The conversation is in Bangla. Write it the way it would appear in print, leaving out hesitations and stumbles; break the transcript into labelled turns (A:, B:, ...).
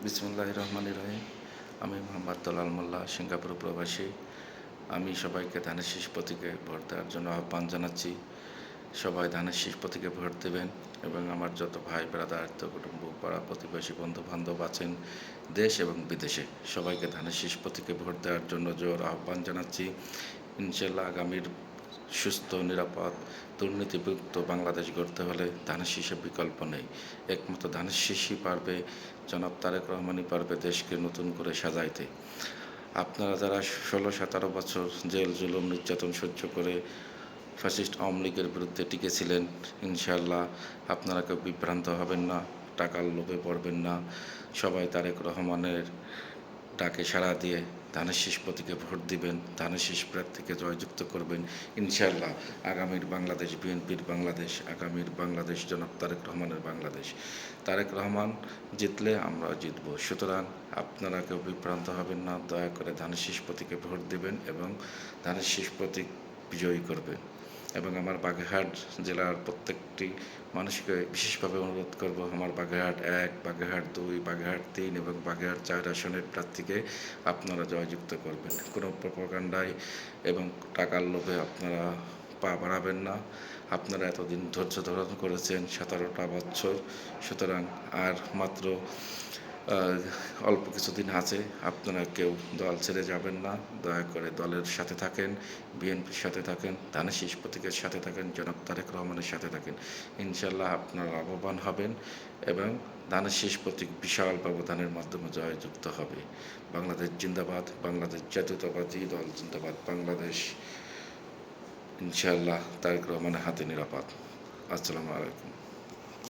A: বিসমুল্লাহির রহমানির রহিম। আমি মোহাম্মদ দলাল মোল্লা, সিঙ্গাপুর প্রবাসী। আমি সবাইকে ধানের শীষ প্রতীকে ভোট দেওয়ার জন্য আহ্বান জানাচ্ছি। সবাই ধানের শীষ প্রতীকে ভোট দেবেন এবং আমার যত ভাই ব্রাদার আত্মীয়-কুটুম্ব, পাড়া প্রতিবেশী, বন্ধুবান্ধব আছেন দেশ এবং বিদেশে, সবাইকে ধানের শীষ প্রতীকে ভোট দেওয়ার জন্য জোর আহ্বান জানাচ্ছি। ইনশাল্লাহ আগামীর সুস্থ, নিরাপদ, দুর্নীতিমুক্ত বাংলাদেশ গড়তে হলে ধানের শীষের বিকল্প নেই। একমাত্র ধানের শীষই পারবে, জনাব তারেক রহমানই পারবে দেশকে নতুন করে সাজাইতে। আপনারা যারা ১৬-১৭ বছর জেল, জুলুম, নির্যাতন সহ্য করে ফ্যাসিস্ট আওয়ামী লীগের বিরুদ্ধে টিকেছিলেন, ইনশাআল্লাহ আপনারা কেউ বিভ্রান্ত হবেন না, টাকার লোভে পড়বেন না। সবাই তারেক রহমানের ডাকে সাড়া দিয়ে ধানের শীষ প্রতীকে ভোট দিবেন, ধানের শীষ প্রার্থীকে জয়যুক্ত করবেন। ইনশাআল্লাহ আগামীর বাংলাদেশ বিএনপির বাংলাদেশ, আগামীর বাংলাদেশ জনাব তারেক রহমানের বাংলাদেশ। তারেক রহমান জিতলে আমরা জিতব। সুতরাং আপনারা কেউ বিভ্রান্ত হবেন না, দয়া করে ধানের শীষ প্রতীকে ভোট দিবেন এবং ধানের শীষ প্রতীক বিজয়ী করবেন। এবং আমার বাগেরহাট জেলার প্রত্যেকটি মানুষকে বিশেষভাবে অনুরোধ করব, আমার বাগেরহাট ১, বাগেরহাট ২, বাগেরহাট ৩ এবং বাগেরহাট ৪ আসনের প্রার্থীকে আপনারা জয়যুক্ত করবেন। কোনো প্রপাগান্ডায় এবং টাকার লোভে আপনারা পা বাড়াবেন না। আপনারা এতদিন ধৈর্য ধারণ করেছেন ১৭টা বছর, সুতরাং আর মাত্র অল্প কিছুদিন আছে। আপনারা কেউ দল ছেড়ে যাবেন না, দয়া করে দলের সাথে থাকেন, বিএনপির সাথে থাকেন, ধানের শীষ প্রতীকের সাথে থাকেন, জনাব তারেক রহমানের সাথে থাকেন। ইনশাল্লাহ আপনারা লাভবান হবেন এবং ধানের শীষ প্রতীক বিশাল ব্যবধানের মাধ্যমে জয়যুক্ত হবে। বাংলাদেশ জিন্দাবাদ, বাংলাদেশ জাতীয়তাবাদী দল জিন্দাবাদ, বাংলাদেশ ইনশাল্লাহ তারেক রহমানের হাতে নিরাপদ। আসসালামু আলাইকুম।